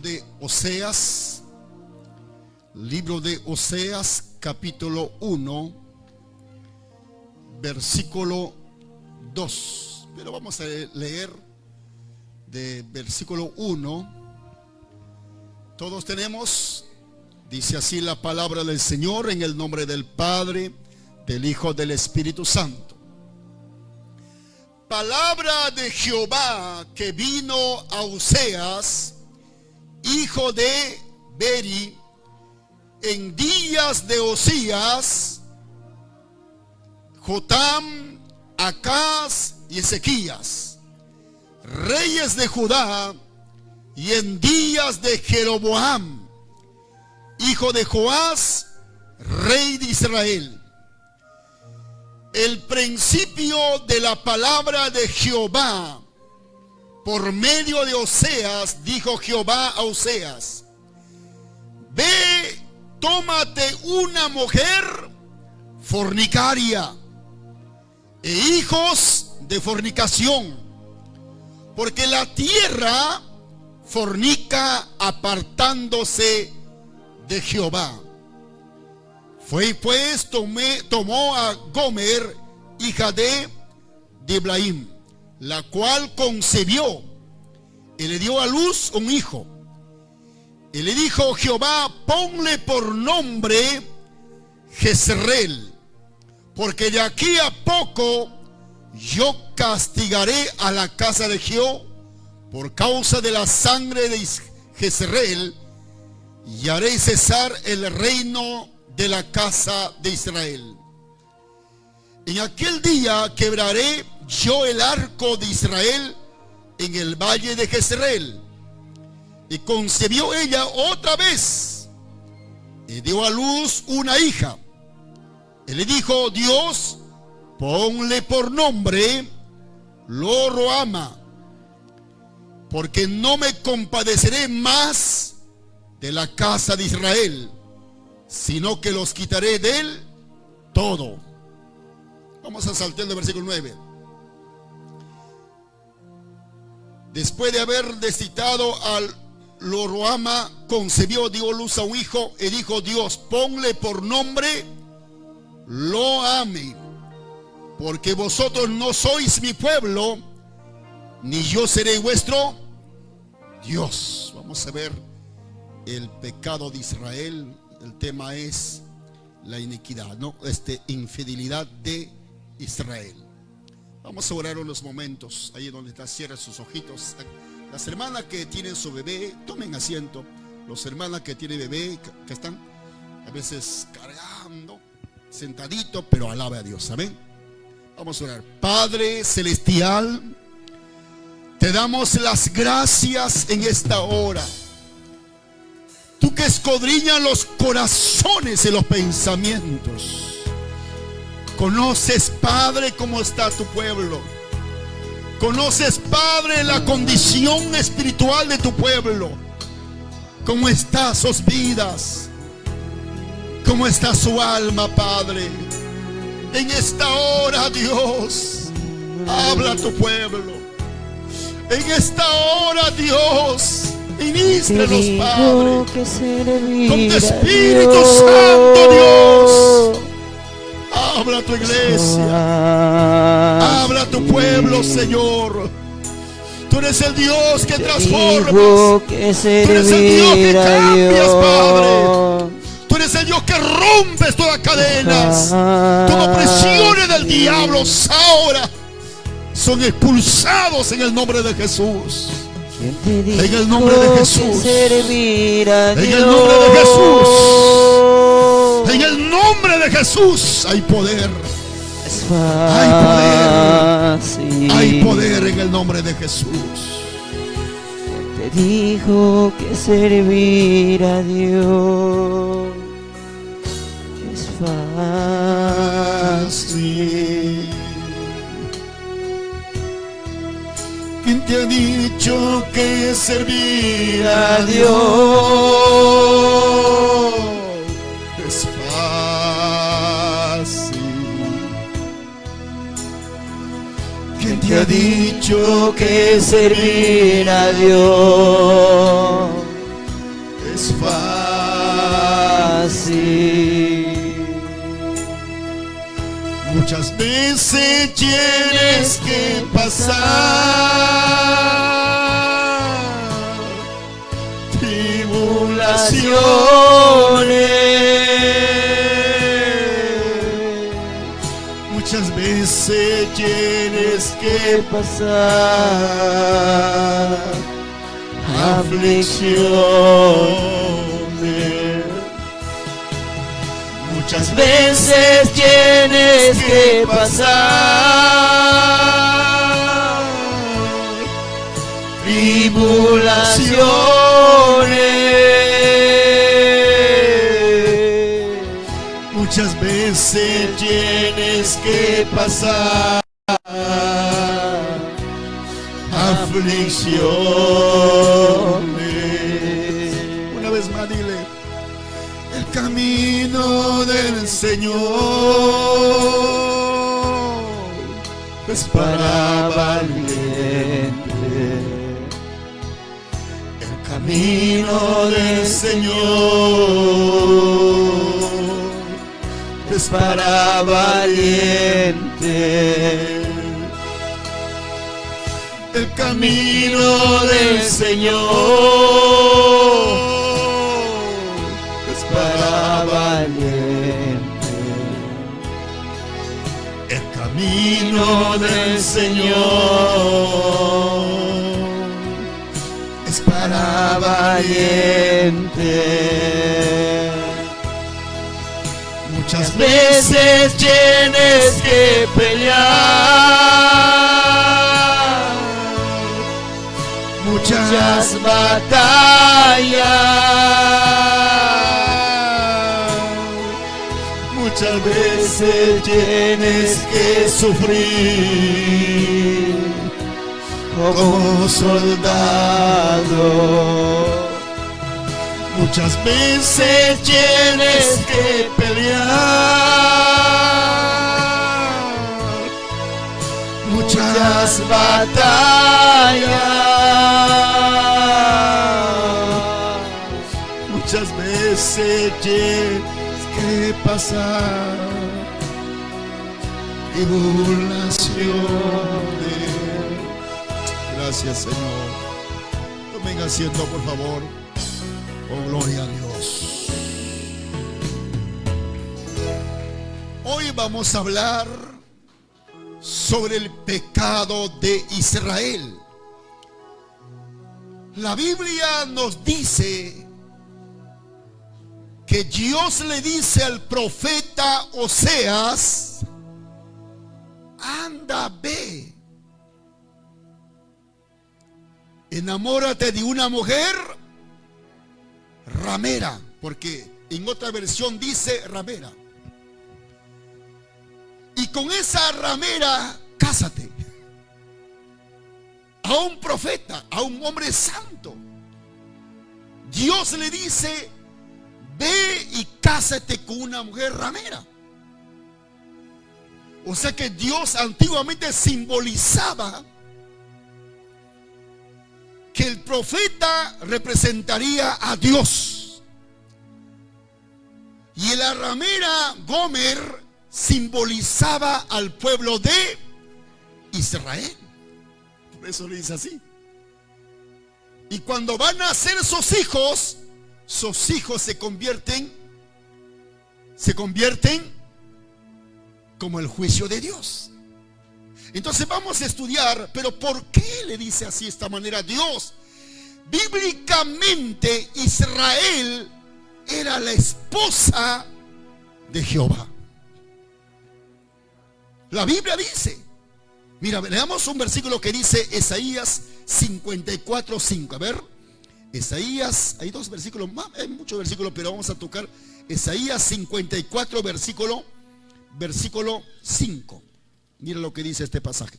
de Oseas, capítulo 1, versículo 2. Pero vamos a leer de versículo 1. Todos tenemos. Dice así la palabra del Señor, en el nombre del Padre, del Hijo, del Espíritu Santo. Palabra de Jehová que vino a Oseas, hijo de Beri, en días de Osías, Jotam, Acaz y Ezequías, reyes de Judá, y en días de Jeroboam, hijo de Joás, rey de Israel. El principio de la palabra de Jehová por medio de Oseas, dijo Jehová a Oseas: ve, tómate una mujer fornicaria e hijos de fornicación, porque la tierra fornica apartándose de Jehová. Fue pues, tomó a Gomer, hija de Diblaim, la cual concebió y le dio a luz un hijo. Y le dijo Jehová: ponle por nombre Jezreel, porque de aquí a poco yo castigaré a la casa de Jehová por causa de la sangre de Jezreel, y haré cesar el reino de la casa de Israel. En aquel día quebraré yo el arco de Israel en el valle de Jezreel. Y concebió ella otra vez y dio a luz una hija. Y le dijo Dios: ponle por nombre Lo-ruhamah, porque no me compadeceré más de la casa de Israel, sino que los quitaré de él todo. Vamos a saltar el versículo 9. Después de haber descitado al Lo-ruhamah, concebió, dio luz a un hijo, y dijo Dios: ponle por nombre Lo-ammi, porque vosotros no sois mi pueblo, ni yo seré vuestro Dios. Vamos a ver el pecado de Israel. El tema es la iniquidad, infidelidad de Israel. Vamos a orar unos momentos. Ahí donde está, cierra sus ojitos. Las hermanas que tienen su bebé, tomen asiento. Los hermanas que tienen bebé, que están a veces cargando, sentadito, pero alabe a Dios. Amén. Vamos a orar. Padre celestial, te damos las gracias en esta hora. Tú que escudriñas los corazones y los pensamientos. Conoces, Padre, cómo está tu pueblo. Conoces, Padre, la condición espiritual de tu pueblo. Cómo están sus vidas. Cómo está su alma, Padre. En esta hora, Dios, habla a tu pueblo. En esta hora, Dios, ministranos, Padre, con tu Espíritu Santo, Dios. Habla a tu iglesia, habla a tu pueblo, Señor. Tú eres el Dios que transformas. Tú eres el Dios que cambias, Padre. Tú eres el Dios que rompes todas las cadenas. Todas opresiones del diablo ahora son expulsados en el nombre de Jesús. En el nombre de Jesús. En el nombre de Jesús. En el nombre de Jesús hay poder. Hay poder. Hay poder en el nombre de Jesús. Te dijo que servir a Dios es fácil. ¿Quién te ha dicho que servir a Dios es fácil? ¿Quién te ha dicho que servir a Dios Muchas veces tienes que pasar tribulaciones. Muchas veces tienes que pasar aflicciones. Muchas veces tienes que pasar tribulaciones. Muchas veces tienes que pasar aflicciones. Una vez más dile: el camino del Señor es para valiente. El camino del Señor es para valiente. El camino del Señor es para valiente. El camino del Señor es para valiente. Muchas veces tienes que pelear muchas batallas. Muchas veces tienes que sufrir como soldado. Muchas veces tienes que pelear muchas batallas. Muchas veces tienes que pasar tribulaciones. Gracias, Señor. Tomen asiento, por favor. Oh, gloria a Dios. Hoy vamos a hablar sobre el pecado de Israel. La Biblia nos dice que Dios le dice al profeta Oseas: anda, ve, enamórate de una mujer ramera, porque en otra versión dice ramera, y con esa ramera cásate. A un profeta, a un hombre santo, Dios le dice: ve y cásate con una mujer ramera. O sea que Dios antiguamente simbolizaba que el profeta representaría a Dios, y la ramera Gomer simbolizaba al pueblo de Israel. Por eso le dice así. Y cuando van a nacer sus hijos se convierten como el juicio de Dios. Entonces vamos a estudiar, pero ¿por qué le dice así, esta manera a Dios? Bíblicamente Israel era la esposa de Jehová. La Biblia dice, mira, leamos un versículo que dice Isaías 54:5. A ver, Isaías, hay dos versículos más, hay muchos versículos, pero vamos a tocar Isaías 54, versículo 5. Mira lo que dice este pasaje.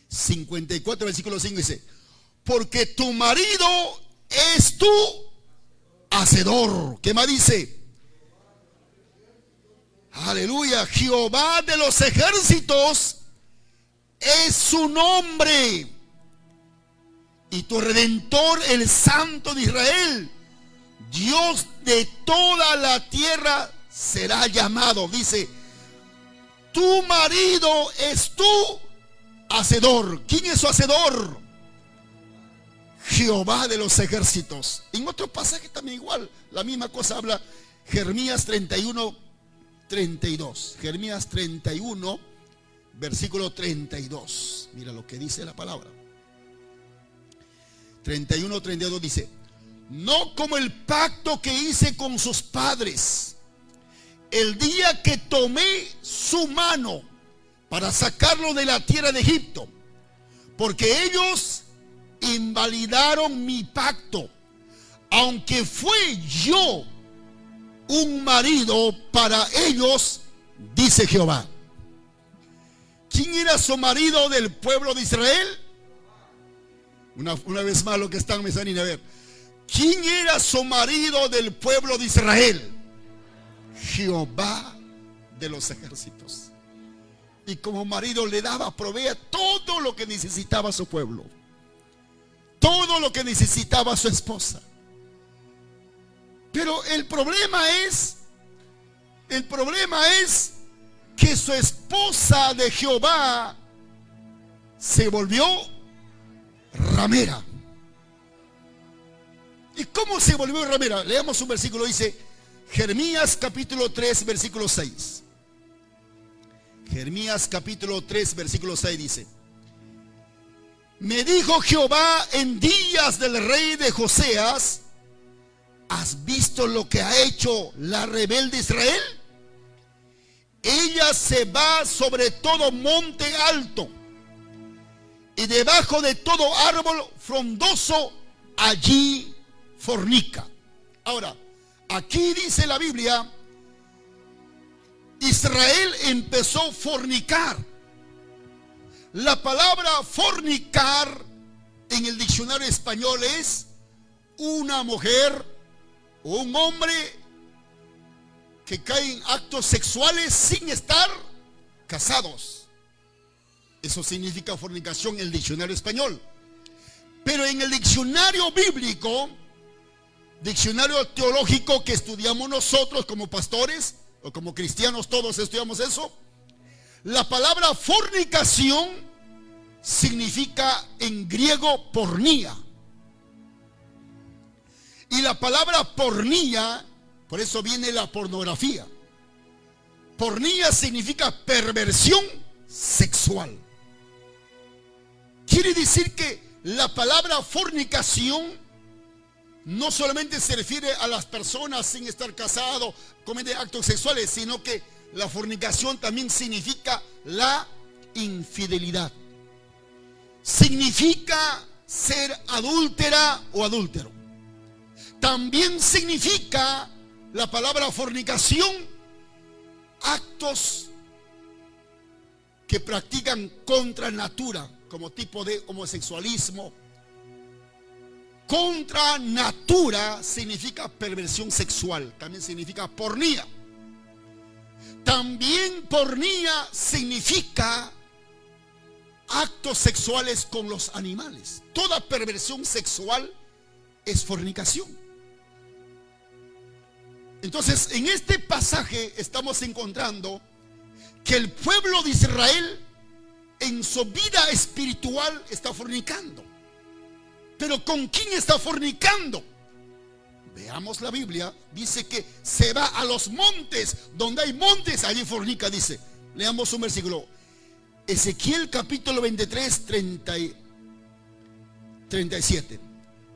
54, versículo 5 dice: porque tu marido es tu hacedor. ¿Qué más dice? Aleluya. Jehová de los ejércitos es su nombre, y tu redentor, el Santo de Israel, Dios de toda la tierra será llamado. Dice: tu marido es tu hacedor. ¿Quién es su hacedor? Jehová de los ejércitos. En otro pasaje también igual, la misma cosa habla Jeremías 31, 32. Jeremías 31, versículo 32. Mira lo que dice la palabra. 31, 32 dice: no como el pacto que hice con sus padres, el día que tomé su mano para sacarlo de la tierra de Egipto, porque ellos invalidaron mi pacto, aunque fue yo un marido para ellos, dice Jehová. ¿Quién era su marido del pueblo de Israel? Una vez más, lo que están me salen a ver. ¿Quién era su marido del pueblo de Israel? Jehová de los ejércitos. Y como marido le daba, proveía todo lo que necesitaba su pueblo, todo lo que necesitaba su esposa. Pero el problema es que su esposa de Jehová se volvió ramera. ¿Y cómo se volvió ramera? Leamos un versículo, dice Jeremías capítulo 3, versículo 6. Jeremías capítulo 3, versículo 6 dice: me dijo Jehová en días del rey de Josías, ¿has visto lo que ha hecho la rebelde Israel? Ella se va sobre todo monte alto y debajo de todo árbol frondoso, allí fornica. Ahora, aquí dice la Biblia, Israel empezó a fornicar. La palabra fornicar en el diccionario español es una mujer o un hombre que cae en actos sexuales sin estar casados. Eso significa fornicación en el diccionario español. Pero en el diccionario bíblico, diccionario teológico que estudiamos nosotros como pastores o como cristianos, todos estudiamos eso, la palabra fornicación significa en griego pornía. Y la palabra pornía, por eso viene la pornografía. Pornía significa perversión sexual. Quiere decir que la palabra fornicación no solamente se refiere a las personas sin estar casados, cometen actos sexuales, sino que la fornicación también significa la infidelidad. Significa ser adúltera o adúltero. También significa la palabra fornicación actos que practican contra natura, como tipo de homosexualismo. Contra natura significa perversión sexual, también significa pornía. También pornía significa actos sexuales con los animales. Toda perversión sexual es fornicación. Entonces, en este pasaje estamos encontrando que el pueblo de Israel en su vida espiritual está fornicando. Pero ¿con quién está fornicando? Veamos la Biblia. Dice que se va a los montes. Donde hay montes, allí fornica, dice. Leamos un versículo. Ezequiel capítulo 23, 37.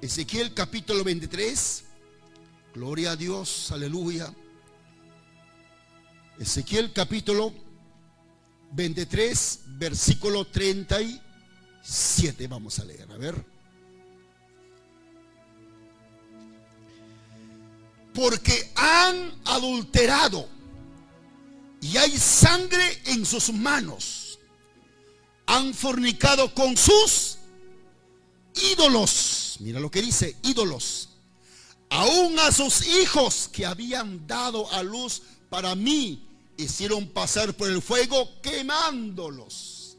Ezequiel capítulo 23. Gloria a Dios, aleluya. Ezequiel capítulo 23, versículo 37. Vamos a leer, a ver. Porque han adulterado y hay sangre en sus manos. Han fornicado con sus ídolos. Mira lo que dice, ídolos. Aún a sus hijos que habían dado a luz para mí, hicieron pasar por el fuego quemándolos.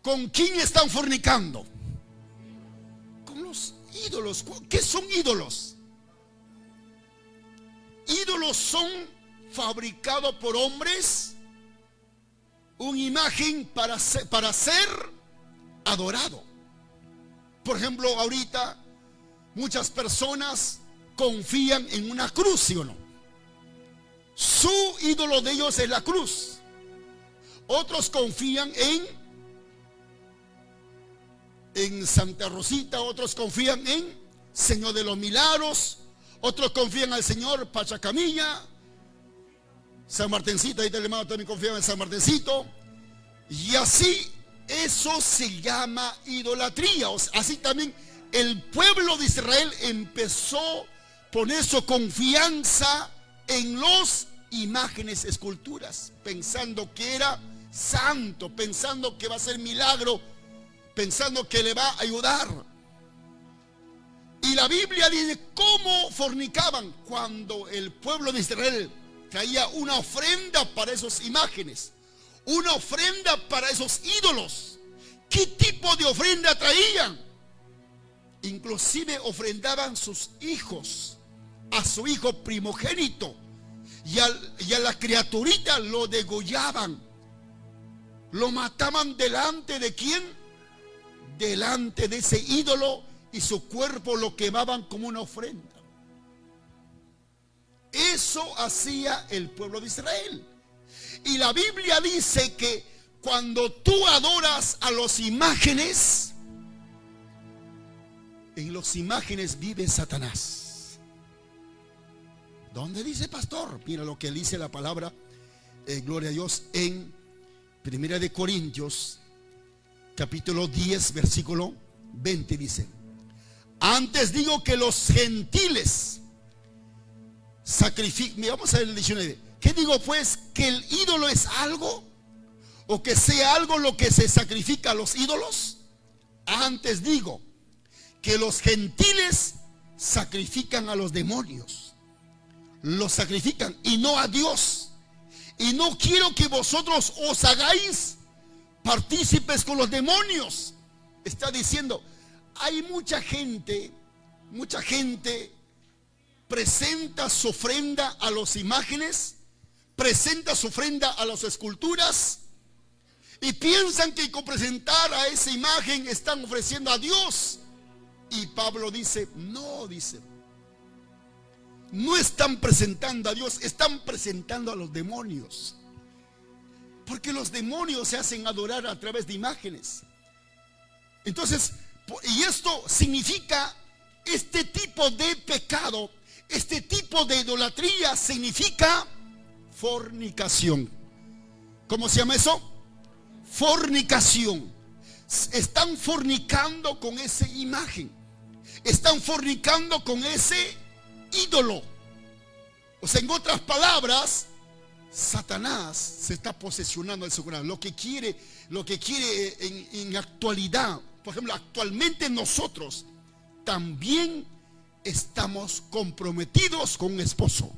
¿Con quién están fornicando? Con los ídolos. ¿Qué son ídolos? Ídolos son fabricados por hombres una imagen para ser adorado. Por ejemplo, ahorita muchas personas confían en una cruz, ¿sí o no? Su ídolo de ellos es la cruz. Otros confían en Santa Rosita, otros confían en Señor de los Milagros, otros confían al Señor Pachacamilla, San Martincito, ahí el hermano también confía en San Martincito. Y así, eso se llama idolatría. Así también el pueblo de Israel empezó a poner su confianza en las imágenes, esculturas, pensando que era santo, pensando que va a ser milagro, pensando que le va a ayudar. Y la Biblia dice cómo fornicaban cuando el pueblo de Israel traía una ofrenda para esas imágenes, una ofrenda para esos ídolos. ¿Qué tipo de ofrenda traían? Inclusive ofrendaban sus hijos, a su hijo primogénito, y a la criaturita lo degollaban, lo mataban delante de ¿quién? Delante de ese ídolo, y su cuerpo lo quemaban como una ofrenda. Eso hacía el pueblo de Israel. Y la Biblia dice que cuando tú adoras a las imágenes, en las imágenes vive Satanás. ¿Dónde dice, pastor? Mira lo que dice la palabra, gloria a Dios, en 1 de Corintios capítulo 10 versículo 20 dice: antes digo que los gentiles sacrifican. Vamos a ver el 19. ¿Qué digo pues? ¿Que el ídolo es algo? ¿O que sea algo lo que se sacrifica a los ídolos? Antes digo que los gentiles sacrifican a los demonios. Los sacrifican y no a Dios. Y no quiero que vosotros os hagáis partícipes con los demonios. Está diciendo, hay mucha gente presenta su ofrenda a las imágenes, presenta su ofrenda a las esculturas, y piensan que con presentar a esa imagen están ofreciendo a Dios. Y Pablo dice, no están presentando a Dios, están presentando a los demonios. Porque los demonios se hacen adorar a través de imágenes. Entonces, y esto significa, este tipo de pecado, este tipo de idolatría significa fornicación. ¿Cómo se llama eso? Fornicación. Están fornicando con esa imagen. Están fornicando con ese ídolo. O sea, en otras palabras, Satanás se está posesionando de su corazón. Lo que quiere en actualidad. Por ejemplo, actualmente nosotros también estamos comprometidos con un esposo.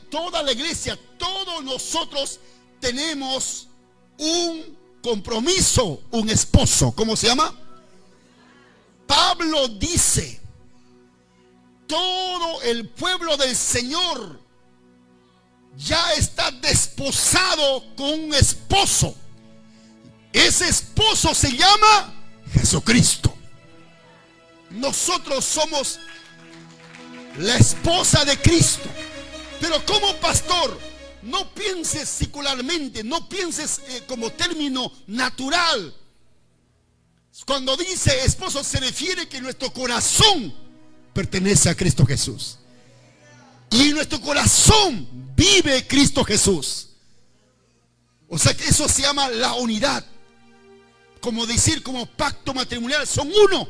Toda la iglesia, todos nosotros tenemos un compromiso, un esposo. ¿Cómo se llama? Pablo dice, todo el pueblo del Señor ya está desposado con un esposo. Ese esposo se llama Jesucristo. Nosotros somos la esposa de Cristo. Pero como pastor, no pienses secularmente, no pienses como término natural. Cuando dice esposo se refiere que nuestro corazón pertenece a Cristo Jesús. Y en nuestro corazón vive Cristo Jesús. O sea que eso se llama la unidad. Como decir, como pacto matrimonial, son uno.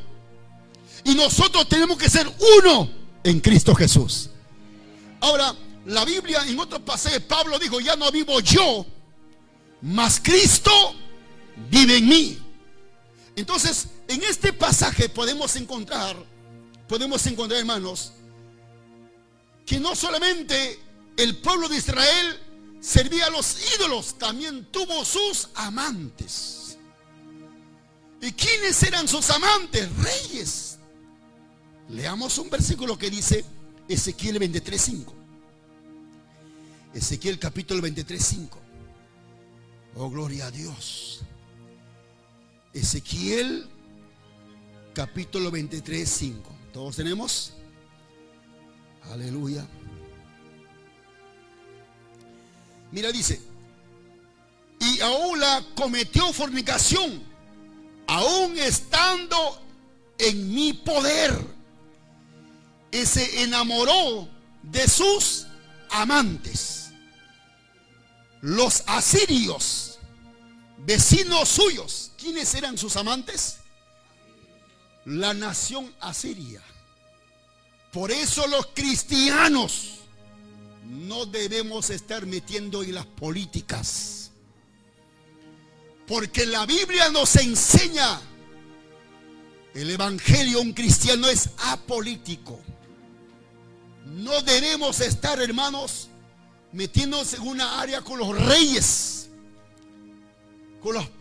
Y nosotros tenemos que ser uno en Cristo Jesús. Ahora, la Biblia en otro pasaje, Pablo dijo, ya no vivo yo, mas Cristo vive en mí. Entonces, en este pasaje podemos encontrar, hermanos, que no solamente el pueblo de Israel servía a los ídolos, también tuvo sus amantes. ¿Y quiénes eran sus amantes? Reyes. Leamos un versículo que dice Ezequiel 23:5. Ezequiel capítulo 23, 5. Oh, gloria a Dios. Ezequiel capítulo 23, 5. ¿Todos tenemos? Aleluya. Mira, dice: y Ahula cometió fornicación, aún estando en mi poder, y se enamoró de sus amantes, los asirios, vecinos suyos. ¿Quiénes eran sus amantes? La nación asiria. Por eso los cristianos no debemos estar metiendo en las políticas, porque la Biblia nos enseña, el evangelio, un cristiano es apolítico. No debemos estar, hermanos, metiéndonos en una área con los reyes,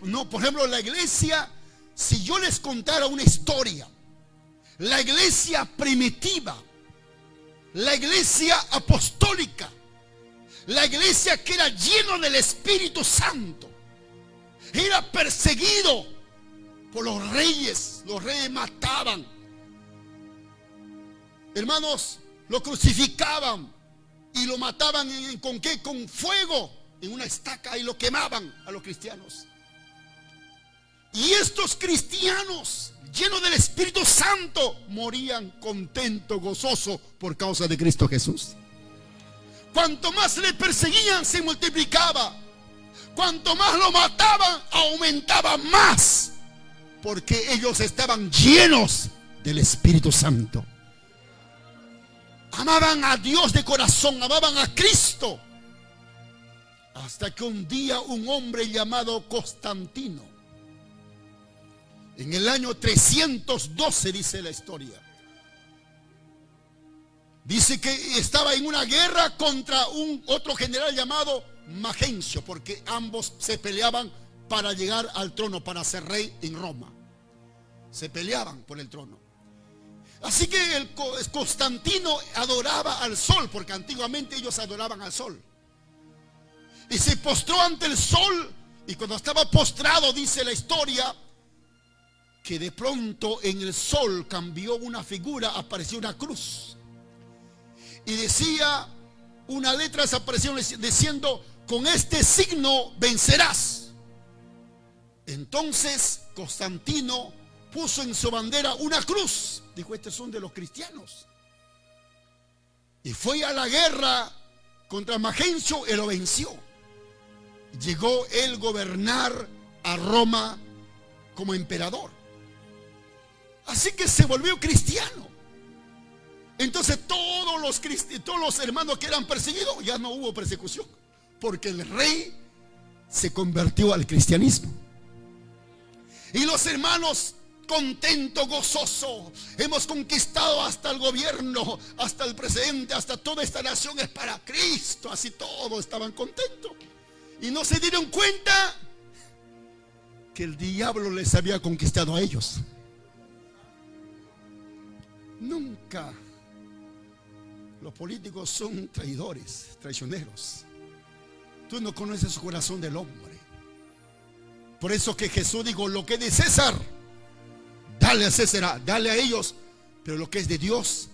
no, por ejemplo, la iglesia. Si yo les contara una historia, la iglesia primitiva, la iglesia apostólica, la iglesia que era lleno del Espíritu Santo, era perseguido por los reyes mataban, hermanos, lo crucificaban y lo mataban ¿con qué? Con fuego, en una estaca, y lo quemaban a los cristianos. Y estos cristianos, llenos del Espíritu Santo, morían contentos, gozosos por causa de Cristo Jesús. Cuanto más le perseguían, se multiplicaba. Cuanto más lo mataban, aumentaba más, porque ellos estaban llenos del Espíritu Santo. Amaban a Dios de corazón, amaban a Cristo. Hasta que un día un hombre llamado Constantino, en el año 312, dice la historia, dice que estaba en una guerra contra otro general llamado Magencio, porque ambos se peleaban para llegar al trono, para ser rey en Roma. Se peleaban por el trono. Así que el Constantino adoraba al sol, porque antiguamente ellos adoraban al sol. Y se postró ante el sol, y cuando estaba postrado, dice la historia, que de pronto en el sol cambió una figura, apareció una cruz. Y decía, una letra desapareció diciendo: con este signo vencerás. Entonces Constantino puso en su bandera una cruz. Dijo: estos son de los cristianos. Y fue a la guerra contra Magencio y lo venció. Llegó él a gobernar a Roma como emperador. Así que se volvió cristiano. Entonces todos los hermanos que eran perseguidos, ya no hubo persecución, porque el rey se convirtió al cristianismo. Y los hermanos contentos, gozosos, hemos conquistado hasta el gobierno, hasta el presidente, hasta toda esta nación es para Cristo. Así todos estaban contentos. Y no se dieron cuenta que el diablo les había conquistado a ellos. Nunca. Los políticos son traidores, traicioneros. Tú no conoces el corazón del hombre. Por eso que Jesús dijo: lo que es de César, dale a César, dale a ellos. Pero lo que es de Dios,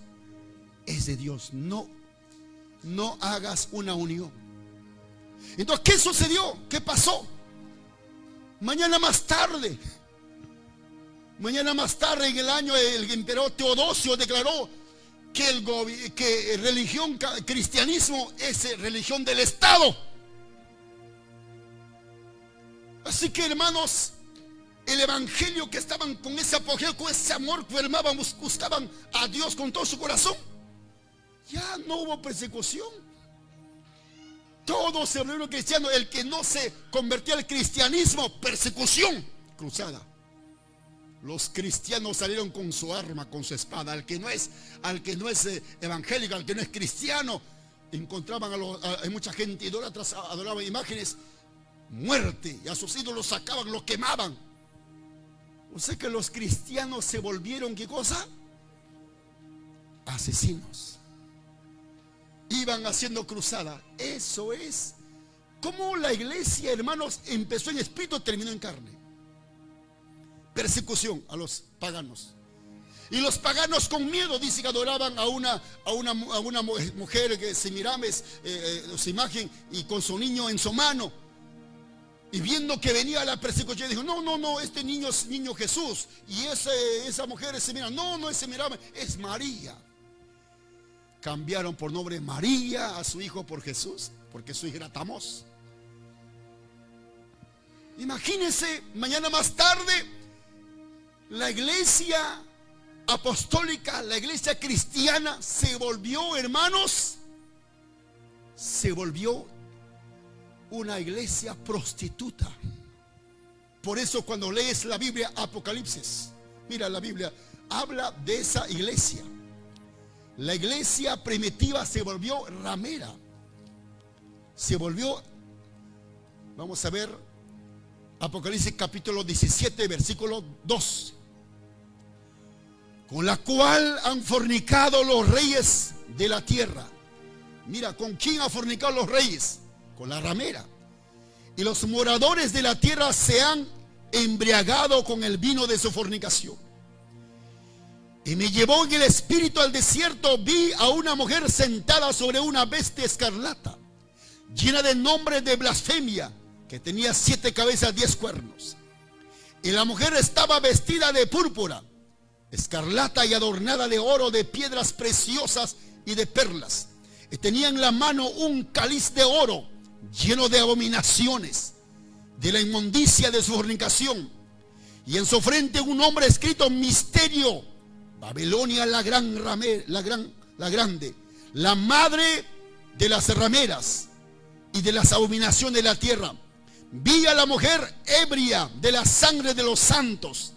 es de Dios. No hagas una unión. Entonces, ¿qué sucedió? ¿Qué pasó? Mañana más tarde, en el año, el emperador Teodosio declaró que religión, cristianismo es religión del Estado. Así que, hermanos, el evangelio, que estaban con ese apogeo, con ese amor que hermaban, buscaban a Dios con todo su corazón, ya no hubo persecución. Todos se volvieron cristianos. El que no se convertía al cristianismo, persecución, cruzada. Los cristianos salieron con su arma, con su espada. Al que no es evangélico, al que no es cristiano, encontraban a mucha gente idólatras, adoraban imágenes, muerte, y a sus ídolos sacaban, los quemaban. O sea que los cristianos se volvieron, ¿qué cosa? Asesinos. iban haciendo cruzada. Eso es como la iglesia, hermanos, empezó en espíritu, terminó en carne. Persecución a los paganos. Y los paganos con miedo, dice que adoraban a una mujer que se miraba su imagen y con su niño en su mano. Y viendo que venía la persecución, dijo: no, este niño es niño Jesús. Y esa mujer se mira, no se miraba, es María. Cambiaron por nombre María a su hijo por Jesús, porque su hijo era Tamós. Imagínense, mañana más tarde, la iglesia apostólica, la iglesia cristiana se volvió, hermanos, se volvió una iglesia prostituta. Por eso cuando lees la Biblia, Apocalipsis, mira, la Biblia habla de esa iglesia. La iglesia primitiva se volvió ramera. Se volvió, vamos a ver, Apocalipsis capítulo 17, versículo 2. Con la cual han fornicado los reyes de la tierra. Mira, ¿con quién han fornicado los reyes? Con la ramera. Y los moradores de la tierra se han embriagado con el vino de su fornicación. Y me llevó en el espíritu al desierto. Vi a una mujer sentada sobre una bestia escarlata, llena de nombres de blasfemia, que tenía 7 cabezas, 10 cuernos. Y la mujer estaba vestida de púrpura, escarlata y adornada de oro, de piedras preciosas y de perlas. Y tenía en la mano un cáliz de oro lleno de abominaciones, de la inmundicia de su fornicación. Y en su frente un nombre escrito: Misterio, Babilonia la grande, la madre de las rameras y de las abominaciones de la tierra. Vi a la mujer ebria de la sangre de los santos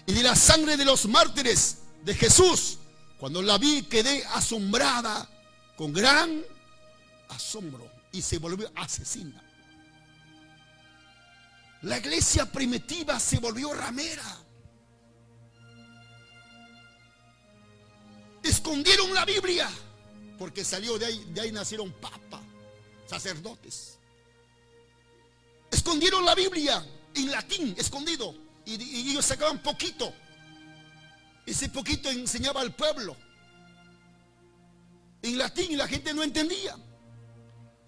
y de la sangre de los mártires de Jesús. Cuando la vi, quedé asombrada con gran asombro, y se volvió asesina. La iglesia primitiva se volvió ramera. Escondieron la Biblia, porque salió de ahí nacieron papas, sacerdotes. Escondieron la Biblia en latín, escondido, y ellos sacaban poquito. Ese poquito enseñaba al pueblo en latín y la gente no entendía.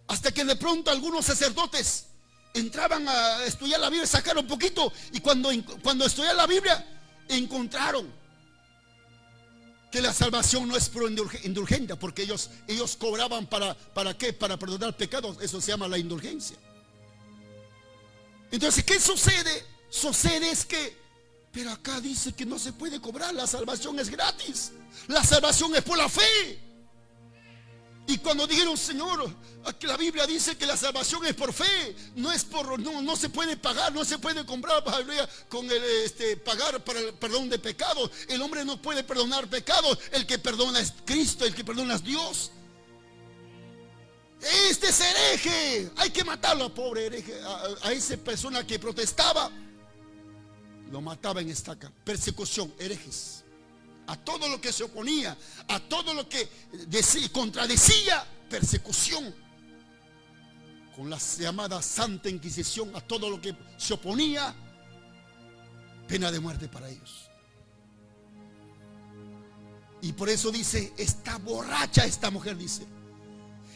Hasta que de pronto algunos sacerdotes entraban a estudiar la Biblia, sacaron un poquito, y cuando estudiaron la Biblia encontraron que la salvación no es por indulgencia, porque ellos cobraban ¿para qué? Para perdonar pecados. Eso se llama la indulgencia. Entonces, ¿qué sucede? Sucede es que, pero acá dice que no se puede cobrar, la salvación es gratis, la salvación es por la fe. Y cuando dijeron: Señor, aquí la Biblia dice que la salvación es por fe, no se puede pagar, no se puede comprar con pagar para el perdón de pecados. El hombre no puede perdonar pecados, el que perdona es Cristo, el que perdona es Dios. Este es hereje, hay que matarlo, pobre hereje. A esa persona que protestaba, lo mataba en estaca. Persecución, herejes. A todo lo que se oponía, a todo lo que contradecía, persecución. Con la llamada Santa Inquisición, a todo lo que se oponía, pena de muerte para ellos. Y por eso dice: está borracha esta mujer, dice.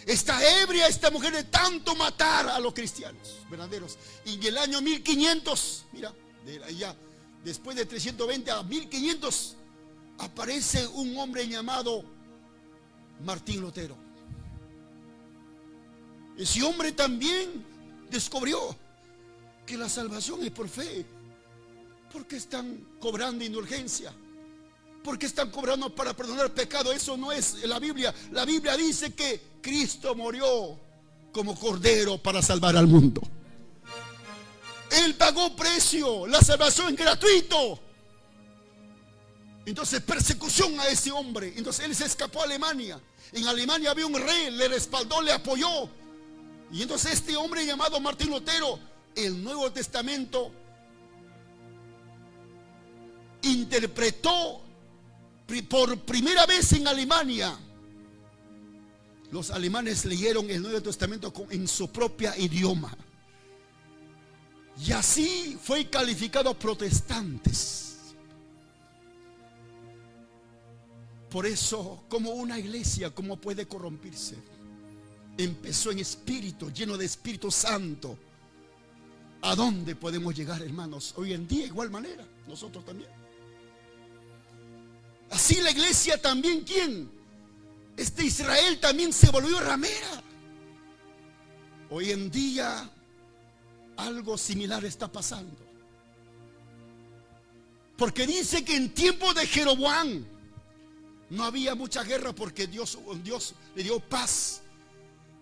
Está ebria esta mujer de tanto matar a los cristianos verdaderos. Y en el año 1500, mira, ya después de 320 a 1500, aparece un hombre llamado Martín Lutero. Ese hombre también descubrió que la salvación es por fe. ¿Por qué están cobrando indulgencia? ¿Por qué están cobrando para perdonar pecado? Eso no es la Biblia. La Biblia dice que Cristo murió como cordero para salvar al mundo. Él pagó precio. La salvación es gratuito. Entonces, persecución a ese hombre. Entonces él se escapó a Alemania. En Alemania había un rey, le respaldó, le apoyó. Y entonces este hombre llamado Martín Lutero, el Nuevo Testamento, interpretó por primera vez en Alemania Los alemanes leyeron el Nuevo Testamento en su propio idioma. Y así fue calificado protestantes. Por eso, como una iglesia, ¿cómo puede corrompirse? Empezó en espíritu, lleno de Espíritu Santo. ¿A dónde podemos llegar, hermanos? Hoy en día, igual manera, nosotros también. Así la iglesia también, ¿quién? Israel también se volvió ramera. Hoy en día algo similar está pasando. Porque dice que en tiempo de Jeroboam no había mucha guerra, porque Dios le dio paz.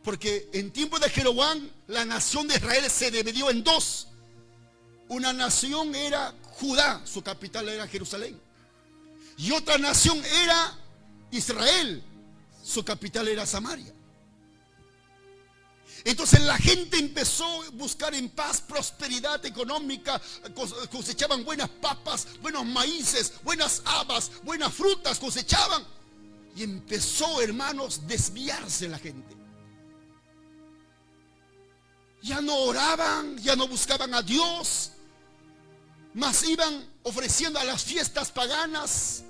Porque en tiempo de Jeroboam la nación de Israel se dividió en dos. Una nación era Judá, su capital era Jerusalén. Y otra nación era Israel, su capital era Samaria. Entonces la gente empezó a buscar en paz, prosperidad económica, cosechaban buenas papas, buenos maíces, buenas habas, buenas frutas cosechaban. Y empezó, hermanos, a desviarse la gente. Ya no oraban, ya no buscaban a Dios, mas iban ofreciendo a las fiestas paganas,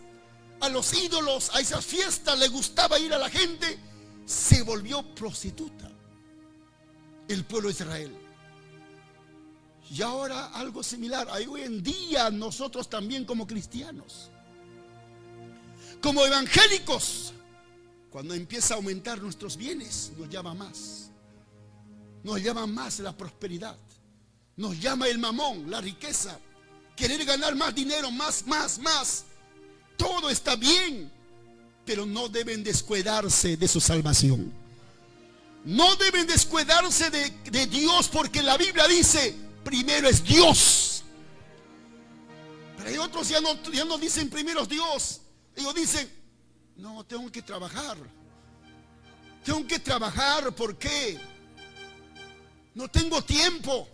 a los ídolos, a esas fiestas le gustaba ir a la gente. Se volvió prostituta el pueblo de Israel. Y ahora algo similar. Hoy en día nosotros también, como cristianos, como evangélicos, cuando empieza a aumentar nuestros bienes, nos llama más. Nos llama más la prosperidad. Nos llama el mamón, la riqueza. Querer ganar más dinero, más. Todo está bien, pero no deben descuidarse de su salvación. No deben descuidarse de Dios, porque la Biblia dice, primero es Dios. Pero hay otros ya no dicen primero es Dios. Ellos dicen, no, tengo que trabajar. Tengo que trabajar, ¿por qué? No tengo tiempo.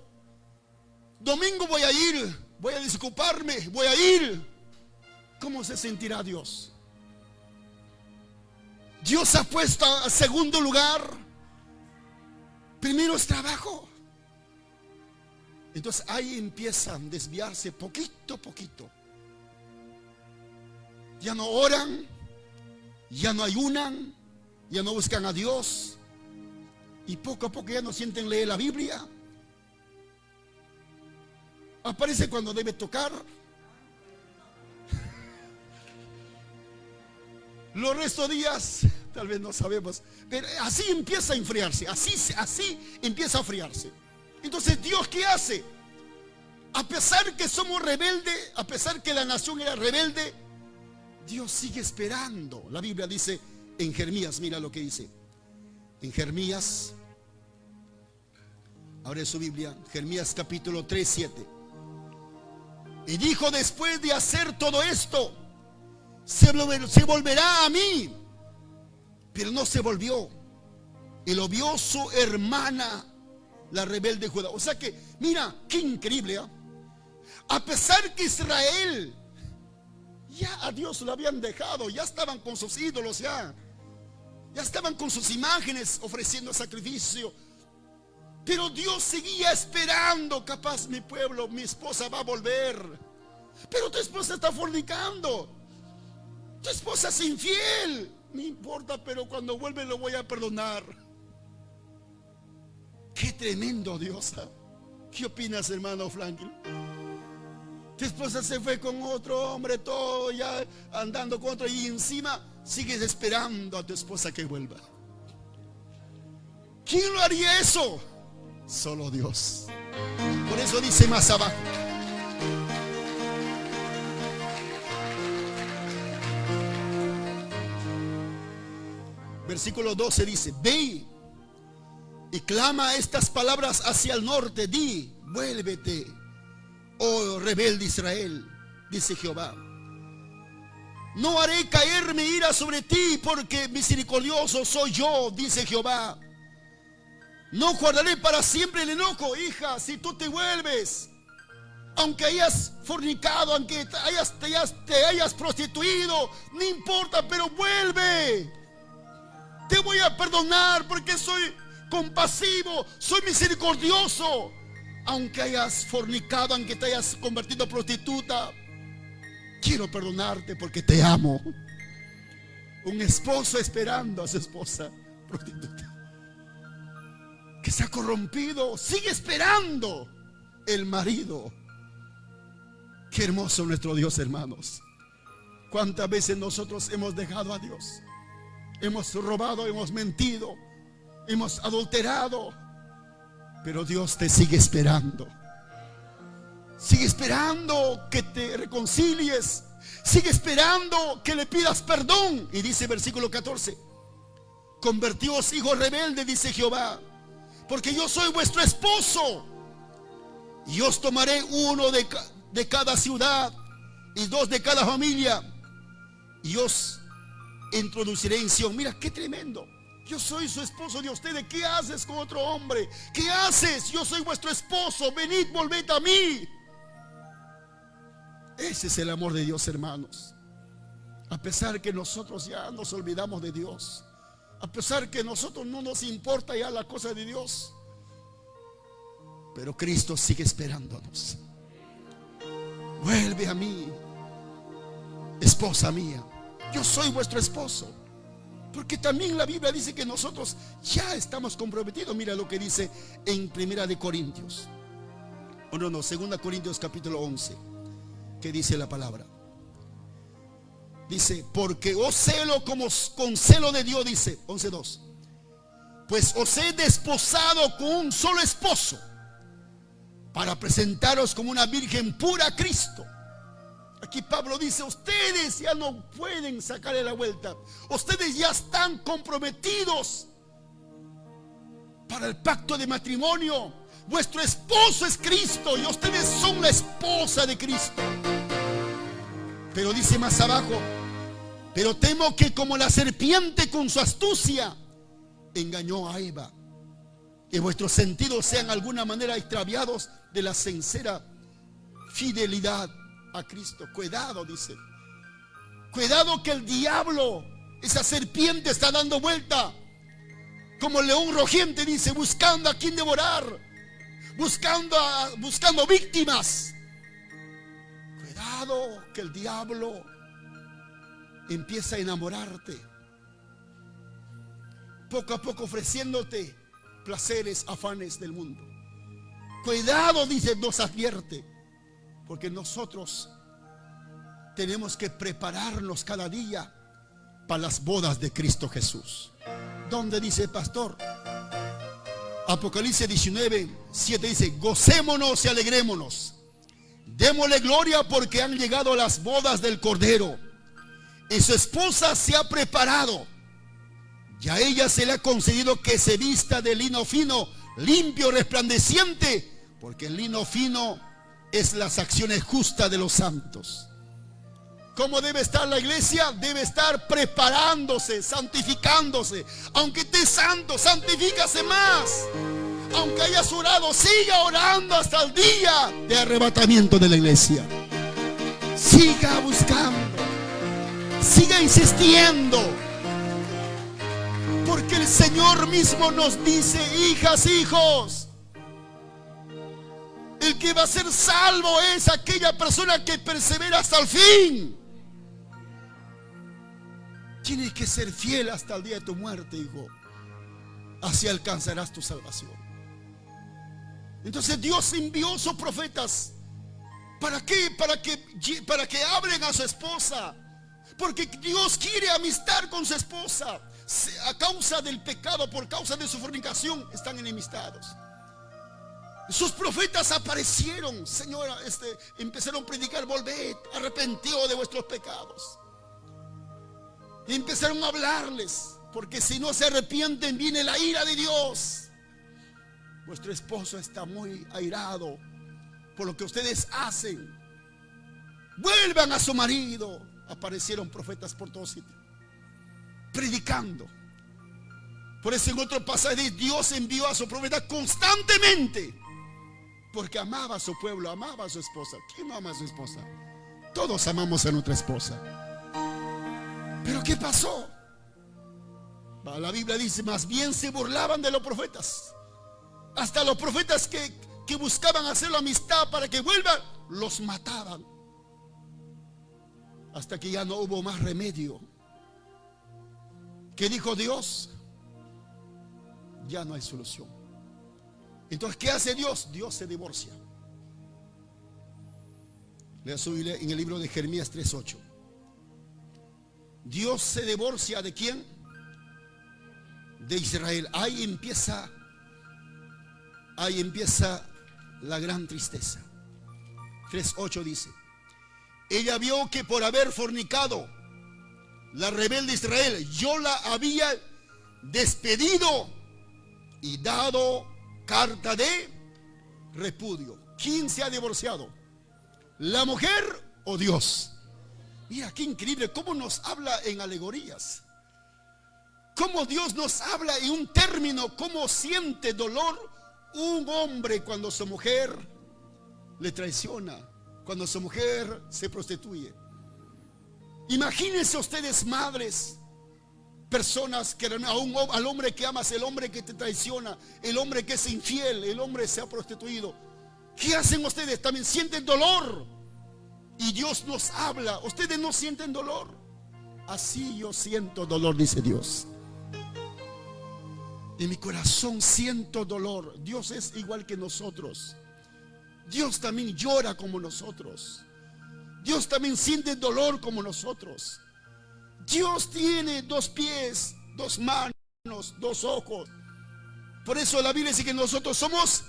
Domingo voy a ir, voy a desocuparme, voy a ir. ¿Cómo se sentirá Dios? Dios ha puesto a segundo lugar. Primero es trabajo. Entonces ahí empiezan a desviarse poquito a poquito. Ya no oran, ya no ayunan, ya no buscan a Dios. Y poco a poco ya no sienten leer la Biblia. Aparece cuando debe tocar. Los restos días, tal vez no sabemos, pero así empieza a enfriarse, así empieza a enfriarse. Entonces, ¿Dios qué hace? A pesar que somos rebeldes, a pesar que la nación era rebelde, Dios sigue esperando. La Biblia dice en Jeremías, mira lo que dice. En Jeremías, abre su Biblia, Jeremías capítulo 3, 7. Y dijo, después de hacer todo esto, se volverá a mí. Pero no se volvió. Y lo vio su hermana, la rebelde Judá. O sea que, mira, qué increíble, ¿eh? A pesar que Israel, ya a Dios lo habían dejado, ya estaban con sus ídolos, ya estaban con sus imágenes ofreciendo sacrificio. Pero Dios seguía esperando. Capaz mi pueblo, mi esposa va a volver. Pero tu esposa está fornicando. Tu esposa es infiel. No importa, pero cuando vuelve lo voy a perdonar. Qué tremendo Dios. ¿Qué opinas, hermano Franklin? Tu esposa se fue con otro hombre, todo ya andando con otro, y encima sigues esperando a tu esposa que vuelva. ¿Quién lo haría eso? Solo Dios. Por eso dice más abajo, versículo 12 dice, ve y clama estas palabras hacia el norte, di, vuélvete, oh rebelde Israel, dice Jehová. No haré caer mi ira sobre ti, porque misericordioso soy yo, dice Jehová. No guardaré para siempre el enojo, hija, si tú te vuelves. Aunque hayas fornicado, aunque te hayas prostituido, no importa, pero vuelve. Te voy a perdonar porque soy compasivo, soy misericordioso. Aunque hayas fornicado, aunque te hayas convertido en prostituta, quiero perdonarte porque te amo. Un esposo esperando a su esposa prostituta que se ha corrompido, sigue esperando el marido. Qué hermoso nuestro Dios, hermanos. Cuántas veces nosotros hemos dejado a Dios, hemos robado, hemos mentido, hemos adulterado, pero Dios te sigue esperando. Sigue esperando que te reconcilies, sigue esperando que le pidas perdón. Y dice versículo 14: convertíos hijos rebeldes, dice Jehová, porque yo soy vuestro esposo, y os tomaré uno de cada ciudad y dos de cada familia, y os introduciré en Sión. Mira qué tremendo. Yo soy su esposo de ustedes. ¿Qué haces con otro hombre? ¿Qué haces? Yo soy vuestro esposo. Venid, volved a mí. Ese es el amor de Dios, hermanos. A pesar que nosotros ya nos olvidamos de Dios, a pesar que nosotros no nos importa ya la cosa de Dios, pero Cristo sigue esperándonos. Vuelve a mí, esposa mía. Yo soy vuestro esposo. Porque también la Biblia dice que nosotros ya estamos comprometidos. Mira lo que dice en 2 Corintios. O no, 2 Corintios capítulo 11. Que dice la palabra. Dice, porque os celo como con celo de Dios, dice 11:2. Pues os he desposado con un solo esposo, para presentaros como una virgen pura a Cristo. Aquí Pablo dice, ustedes ya no pueden sacarle la vuelta. Ustedes ya están comprometidos para el pacto de matrimonio. Vuestro esposo es Cristo y ustedes son la esposa de Cristo. Pero dice más abajo, pero temo que como la serpiente con su astucia engañó a Eva, que vuestros sentidos sean de alguna manera extraviados de la sincera fidelidad a Cristo. Cuidado, dice. Cuidado que el diablo, esa serpiente, está dando vuelta como león rugiente, dice, buscando a quien devorar, buscando víctimas. Cuidado que el diablo empieza a enamorarte, poco a poco ofreciéndote placeres, afanes del mundo. Cuidado, dice, nos advierte, porque nosotros tenemos que prepararnos cada día para las bodas de Cristo Jesús. ¿Dónde dice, pastor? Apocalipsis 19:7 dice, gocémonos y alegrémonos, démosle gloria porque han llegado las bodas del Cordero, y su esposa se ha preparado. Y a ella se le ha concedido que se vista de lino fino, limpio, resplandeciente, porque el lino fino es las acciones justas de los santos. ¿Cómo debe estar la iglesia? Debe estar preparándose, santificándose. Aunque estés santo, santifícase más. Aunque hayas orado, siga orando hasta el día de arrebatamiento de la iglesia. Siga buscando, siga insistiendo, porque el Señor mismo nos dice, hijas, hijos, el que va a ser salvo es aquella persona que persevera hasta el fin. Tienes que ser fiel hasta el día de tu muerte, hijo. Así alcanzarás tu salvación. Entonces Dios envió a sus profetas. ¿Para qué? Para que hablen a su esposa. Porque Dios quiere amistad con su esposa. A causa del pecado, por causa de su fornicación, están enemistados. Sus profetas aparecieron, Señora, empezaron a predicar, volved, arrepentíos de vuestros pecados. Y empezaron a hablarles, porque si no se arrepienten, viene la ira de Dios. Vuestro esposo está muy airado por lo que ustedes hacen. Vuelvan a su marido. Aparecieron profetas por todos sitios, predicando. Por eso en otro pasaje Dios envió a su profeta constantemente, porque amaba a su pueblo, amaba a su esposa. ¿Quién no ama a su esposa? Todos amamos a nuestra esposa. Pero ¿qué pasó? La Biblia dice, más bien se burlaban de los profetas. Hasta los profetas que buscaban hacer la amistad para que vuelvan, los mataban. Hasta que ya no hubo más remedio. ¿Qué dijo Dios? Ya no hay solución. Entonces, ¿qué hace Dios? Dios se divorcia. Lea su Biblia en el libro de Jeremías 3:8. Dios se divorcia ¿de quién? De Israel. Ahí empieza la gran tristeza. 3:8 dice: ella vio que por haber fornicado la rebelde Israel, yo la había despedido y dado carta de repudio. ¿Quién se ha divorciado? ¿La mujer o Dios? Mira qué increíble cómo nos habla en alegorías, cómo Dios nos habla en un término, cómo siente dolor un hombre cuando su mujer le traiciona, cuando su mujer se prostituye. Imagínense ustedes, madres, personas que al hombre que amas, el hombre que te traiciona, el hombre que es infiel, el hombre se ha prostituido. ¿Qué hacen ustedes? También sienten dolor. Y Dios nos habla. Ustedes no sienten dolor. Así yo siento dolor, dice Dios. En mi corazón siento dolor. Dios es igual que nosotros. Dios también llora como nosotros. Dios también siente dolor como nosotros. Dios tiene 2 pies, 2 manos, 2 ojos. Por eso la Biblia dice que nosotros somos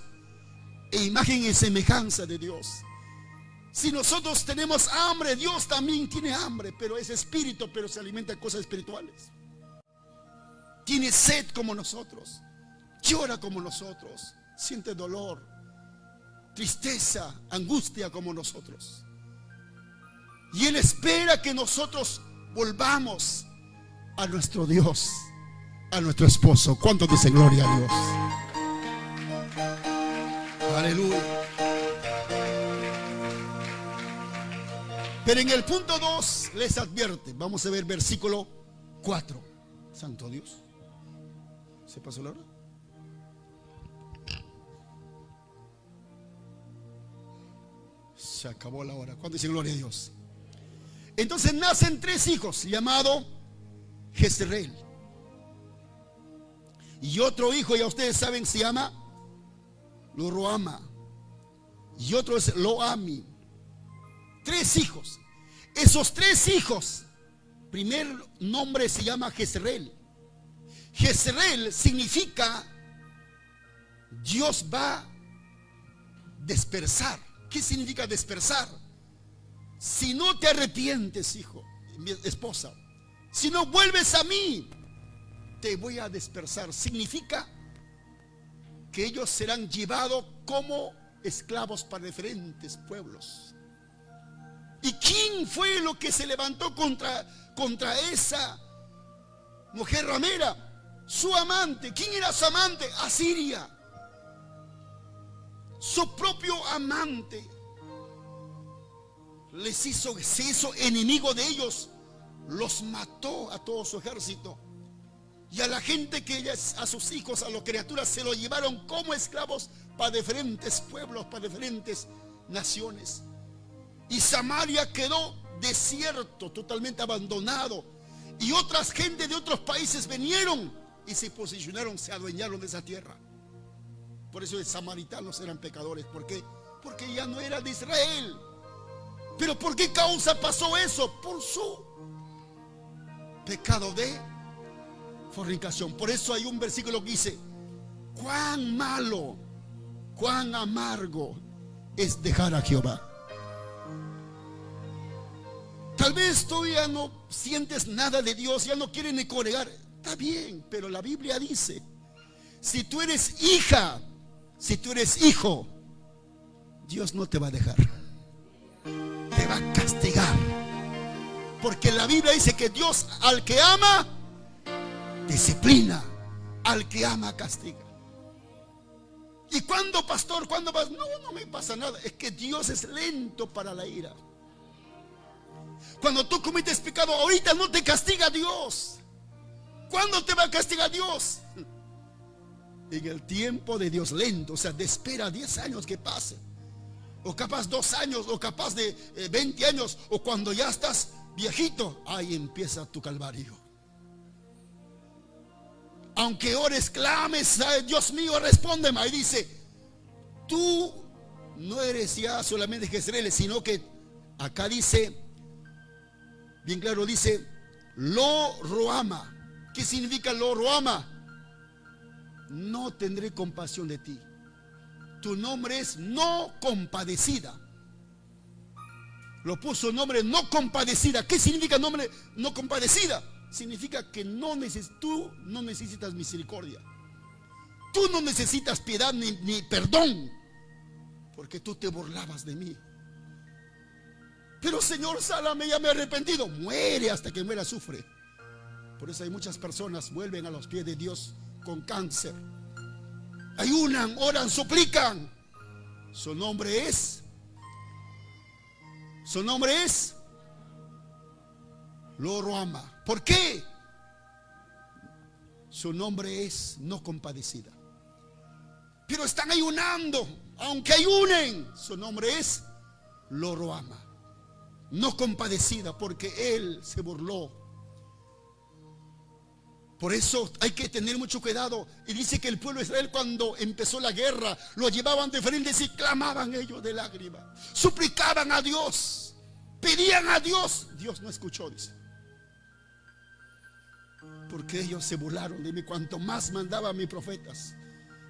imagen y semejanza de Dios. Si nosotros tenemos hambre, Dios también tiene hambre, pero es espíritu, pero se alimenta de cosas espirituales. Tiene sed como nosotros, llora como nosotros, siente dolor, tristeza, angustia como nosotros. Y Él espera que nosotros volvamos a nuestro Dios, a nuestro esposo. ¿Cuántos dicen gloria a Dios? Aleluya. Pero en el punto 2 les advierte. Vamos a ver versículo 4. Santo Dios. ¿Se pasó la hora? Se acabó la hora. ¿Cuánto dicen gloria a Dios? Entonces nacen 3 hijos, llamado Jezreel. Y otro hijo, ya ustedes saben, se llama Lo-ruhamah. Y otro es Lo-ammi. 3 hijos. Esos 3 hijos, primer nombre se llama Jezreel. Jezreel significa Dios va a dispersar. ¿Qué significa dispersar? Si no te arrepientes, hijo, mi esposa, si no vuelves a mí, te voy a dispersar. Significa que ellos serán llevados como esclavos para diferentes pueblos. ¿Y quién fue lo que se levantó contra esa mujer ramera? Su amante. ¿Quién era su amante? Asiria. Su propio amante se hizo enemigo de ellos. Los mató a todo su ejército. Y a la gente a sus hijos, a las criaturas, se lo llevaron como esclavos para diferentes pueblos, para diferentes naciones. Y Samaria quedó desierto, totalmente abandonado. Y otras gentes de otros países vinieron y se posicionaron, se adueñaron de esa tierra. Por eso los samaritanos eran pecadores. ¿Por qué? Porque ya no era de Israel. ¿Pero por qué causa pasó eso? Por su pecado de fornicación. Por eso hay un versículo que dice: cuán malo, cuán amargo es dejar a Jehová. Tal vez tú ya no sientes nada de Dios, ya no quieres ni congregar. Está bien, pero la Biblia dice: si tú eres hija, si tú eres hijo, Dios no te va a dejar, te va a castigar. Porque la Biblia dice que Dios al que ama disciplina, al que ama castiga. ¿Y cuándo, pastor? ¿Cuándo vas? No me pasa nada. Es que Dios es lento para la ira. Cuando tú cometes pecado, ahorita no te castiga Dios. ¿Cuándo te va a castigar Dios? En el tiempo de Dios lento, o sea, de espera 10 años que pase, o capaz 2 años, o capaz de 20 años, o cuando ya estás viejito, ahí empieza tu calvario. Aunque ores, clames, Dios mío, respóndeme. Ahí dice, tú no eres ya solamente Jezreel, sino que acá dice, bien claro, dice, Lo Roama. ¿Qué significa Lo Roama? No tendré compasión de ti. Tu nombre es no compadecida. Lo puso nombre no compadecida. ¿Qué significa nombre no compadecida? Significa que tú no necesitas misericordia. Tú no necesitas piedad ni perdón, porque tú te burlabas de mí. Pero Señor, sálame, ya me he arrepentido. Muere, hasta que muera sufre. Por eso hay muchas personas vuelven a los pies de Dios con cáncer. Ayunan, oran, suplican. Su nombre es Lo Roama. ¿Por qué? Su nombre es no compadecida. Pero están ayunando, aunque ayunen, su nombre es Lo Roama, no compadecida, porque Él se burló. Por eso hay que tener mucho cuidado. Y dice que el pueblo de Israel, cuando empezó la guerra, lo llevaban de frente y clamaban ellos de lágrimas, suplicaban a Dios, pedían a Dios. Dios no escuchó, dice, porque ellos se burlaron de mí. Cuanto más mandaba a mis profetas,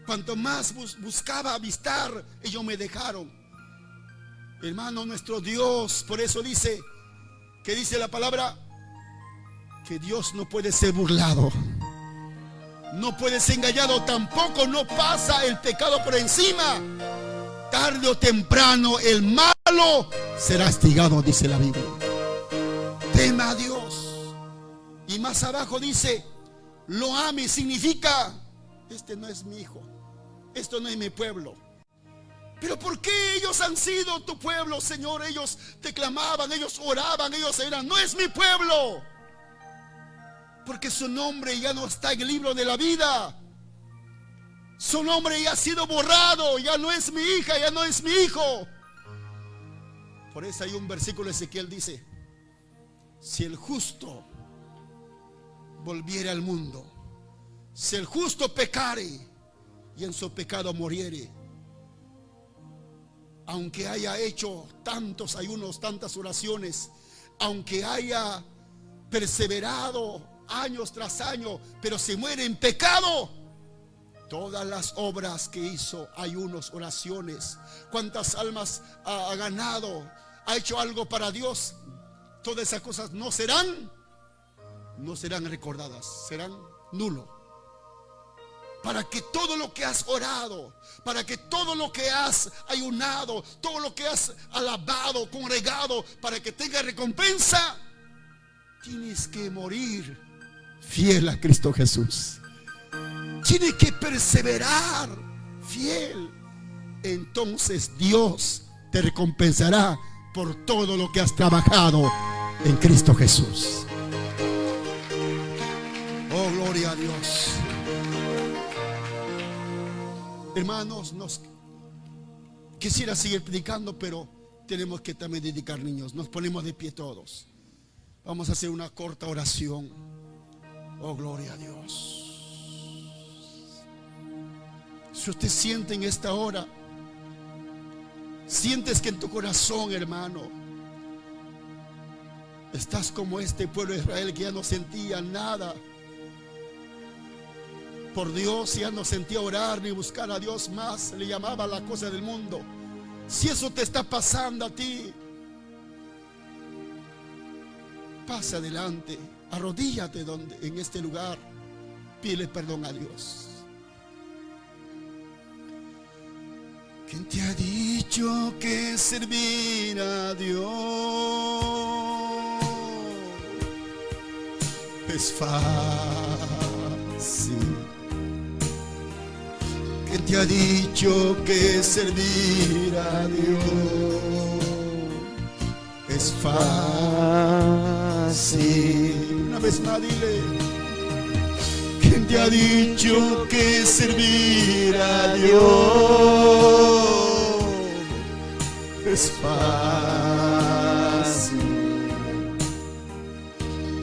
cuanto más buscaba avistar, ellos me dejaron. Hermano, nuestro Dios, por eso dice, que dice la palabra, que Dios no puede ser burlado, no puede ser engañado, tampoco no pasa el pecado por encima. Tarde o temprano el malo será castigado, dice la Biblia. Tema a Dios. Y más abajo dice, Lo ame, significa, este no es mi hijo, esto no es mi pueblo. Pero ¿por qué ellos han sido tu pueblo, Señor? Ellos te clamaban, ellos oraban, ellos eran, no es mi pueblo. Porque su nombre ya no está en el libro de la vida. Su nombre ya ha sido borrado, ya no es mi hija, ya no es mi hijo. Por eso hay un versículo de Ezequiel, dice, si el justo volviere al mundo, si el justo pecare y en su pecado muriere, aunque haya hecho tantos ayunos, tantas oraciones, aunque haya perseverado años tras año, pero se muere en pecado, todas las obras que hizo, ayunos, oraciones, cuántas almas ha ganado, ha hecho algo para Dios, todas esas cosas no serán recordadas, serán nulo. Para que todo lo que has orado, para que todo lo que has ayunado, todo lo que has alabado, congregado, para que tenga recompensa, tienes que morir fiel a Cristo Jesús. Tienes que perseverar fiel. Entonces Dios te recompensará por todo lo que has trabajado en Cristo Jesús. Oh, gloria a Dios. Hermanos, quisiera seguir predicando, pero tenemos que también dedicar, niños. Nos ponemos de pie todos. Vamos a hacer una corta oración. Oh, gloria a Dios. Si usted siente en esta hora, sientes que en tu corazón, hermano, estás como este pueblo de Israel que ya no sentía nada por Dios, ya no sentía orar ni buscar a Dios más, le llamaba la cosa del mundo. Si eso te está pasando a ti, pasa adelante, arrodíllate en este lugar, pídele perdón a Dios. ¿Quién te ha dicho que servir a Dios es fácil? ¿Quién te ha dicho que servir a Dios es fácil? Una vez más dile, ¿Quién te ha dicho que servir a Dios es fácil?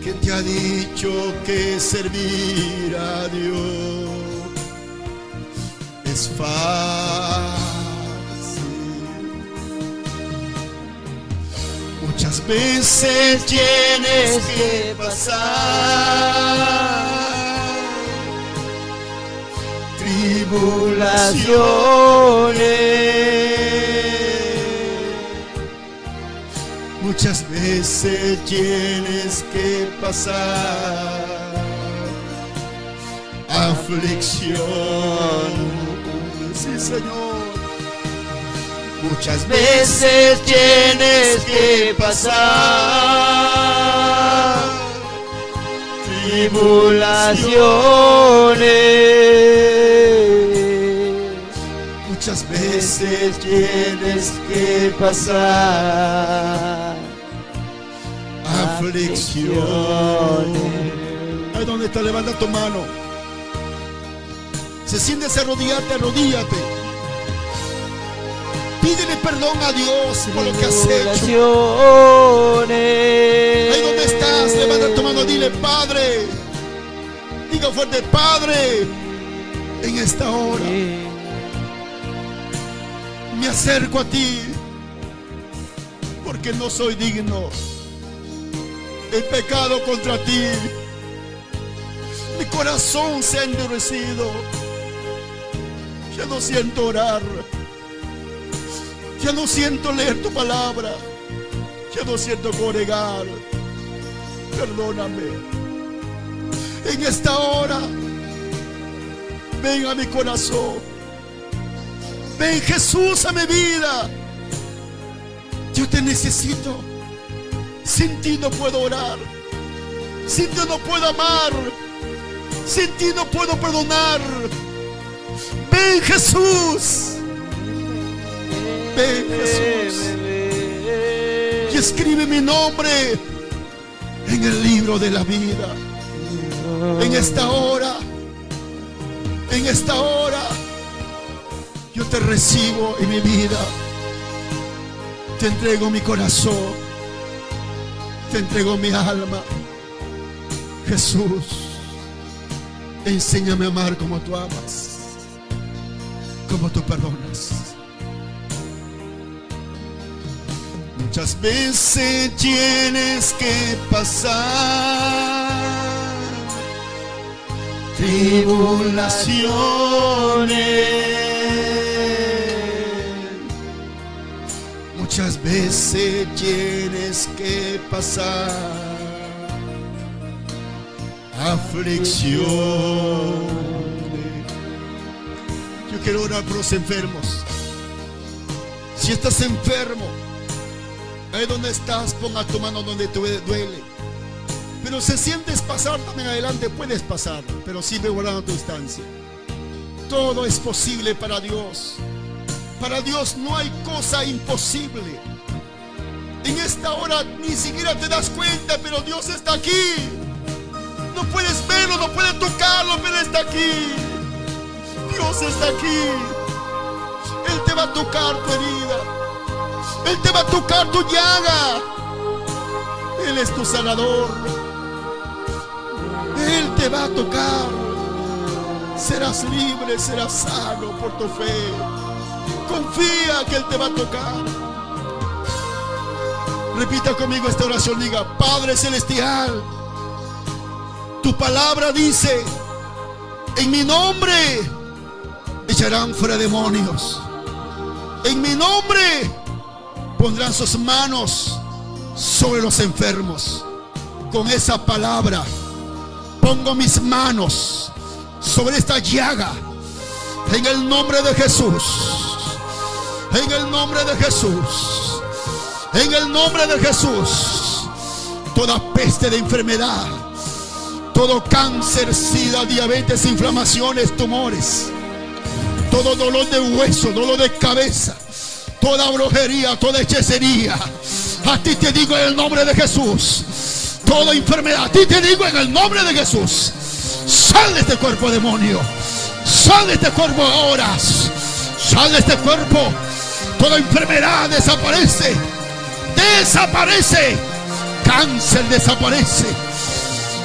¿Quién te ha dicho que servir a Dios es fácil? Muchas veces tienes que pasar tribulaciones. Muchas veces tienes que pasar aflicción. Sí, Señor. Muchas veces tienes que pasar tribulaciones. Muchas veces tienes que pasar aflicciones. Ahí donde está, levanta tu mano. Si sientes arrodillarte, arrodíllate. Pídele perdón a Dios por lo que has hecho. Ahí donde estás, levanta tu mano, dile: Padre. Diga fuerte: Padre, en esta hora me acerco a ti porque no soy digno. He pecado contra ti. Mi corazón se ha endurecido. Ya no siento orar. Ya no siento leer tu palabra. Ya no siento congregar. Perdóname. En esta hora, ven a mi corazón. Ven, Jesús, a mi vida. Yo te necesito. Sin ti no puedo orar. Sin ti no puedo amar. Sin ti no puedo perdonar. Ven, Jesús. Ven, Jesús, y escribe mi nombre en el libro de la vida. En esta hora, yo te recibo en mi vida. Te entrego mi corazón, te entrego mi alma. Jesús, enséñame a amar como tú amas, como tú perdonas. Muchas veces tienes que pasar tribulaciones. Muchas veces tienes que pasar aflicciones. Yo quiero orar por los enfermos. Si estás enfermo, ahí donde estás, ponga tu mano donde te duele. Pero si sientes pasar también adelante, puedes pasar, pero sigue guardando tu distancia. Todo es posible para Dios. Para Dios no hay cosa imposible. En esta hora ni siquiera te das cuenta, pero Dios está aquí. No puedes verlo, no puedes tocarlo, pero está aquí. Dios está aquí. Él te va a tocar tu herida. Él te va a tocar tu llaga. Él es tu sanador. Él te va a tocar. Serás libre, serás sano por tu fe. Confía que Él te va a tocar. Repita conmigo esta oración. Diga: Padre Celestial, tu palabra dice: en mi nombre echarán fuera demonios. En mi nombre pondrán sus manos sobre los enfermos. Con esa palabra pongo mis manos sobre esta llaga. En el nombre de Jesús. En el nombre de Jesús. En el nombre de Jesús. Toda peste de enfermedad, todo cáncer, sida, diabetes, inflamaciones, tumores, todo dolor de hueso, dolor de cabeza, toda brujería, toda hechicería, a ti te digo en el nombre de Jesús. Toda enfermedad, a ti te digo en el nombre de Jesús. Sal de este cuerpo, demonio. Sal de este cuerpo ahora. Sal de este cuerpo. Toda enfermedad desaparece. Desaparece. Cáncer desaparece.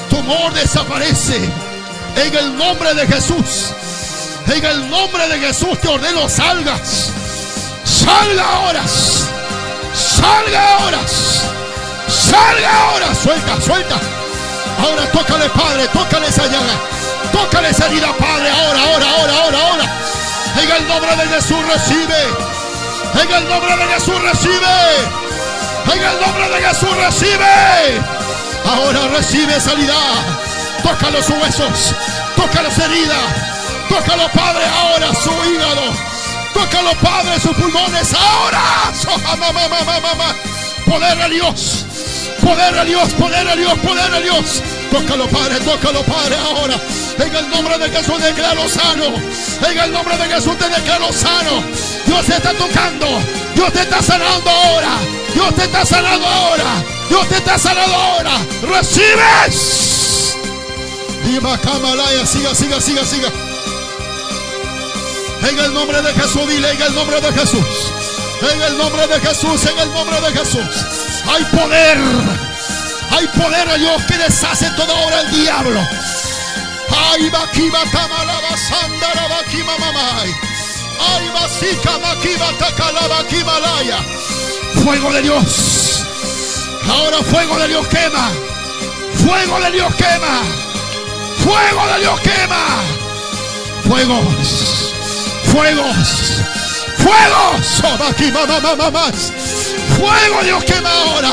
Tumor desaparece. En el nombre de Jesús. En el nombre de Jesús te ordeno salgas. Salga ahora. Salga ahora. Salga ahora. Suelta, suelta. Ahora tócale, Padre. Tócale esa llaga. Tócale esa herida, Padre. Ahora, ahora, ahora, ahora, ahora. En el nombre de Jesús recibe. En el nombre de Jesús recibe. En el nombre de Jesús recibe. Ahora recibe sanidad. Toca los huesos. Toca las heridas. Tócalo, Padre, ahora su hígado. Tócalo, Padre, sus pulmones. Ahora. Poder de Dios. Poder de Dios, poder de Dios, poder de Dios. Tócalo, Padre, ahora. En el nombre de Jesús declaro sano. En el nombre de Jesús te declaro sano. Dios te está tocando. Dios te está sanando ahora. Dios te está sanando ahora. Dios te está sanando ahora. Recibes. Viva Camalaya, siga, siga, siga, siga. En el nombre de Jesús, dile, en el nombre de Jesús. En el nombre de Jesús, en el nombre de Jesús. Hay poder. Hay poder de Dios que deshace toda obra el diablo. Ay, Bakiba Kamalaba Sandara Bakima Mamai. Ay, Basika Bakiba Takalaba Kimalaya. Fuego de Dios. Ahora fuego de Dios quema. Fuego de Dios quema. Fuego de Dios quema. Fuegos. Fuegos. Fuegos. Bakima Mamá. Fuego Dios quema ahora.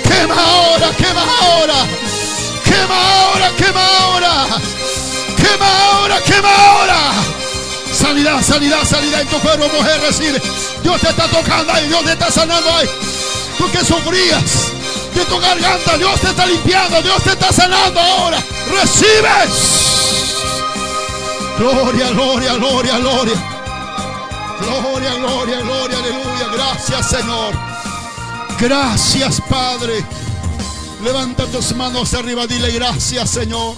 Quema ahora, quema ahora. Quema ahora, quema ahora. Quema ahora, quema ahora. Sanidad, sanidad, sanidad en tu cuerpo, mujer, recibe. Dios te está tocando ahí, Dios te está sanando ahí. Tú que sufrías de tu garganta, Dios te está limpiando, Dios te está sanando ahora. Recibes. Gloria, gloria, gloria, gloria. Gloria, gloria, gloria, aleluya. Gracias, Señor. Gracias, Padre. Levanta tus manos arriba, dile gracias, Señor.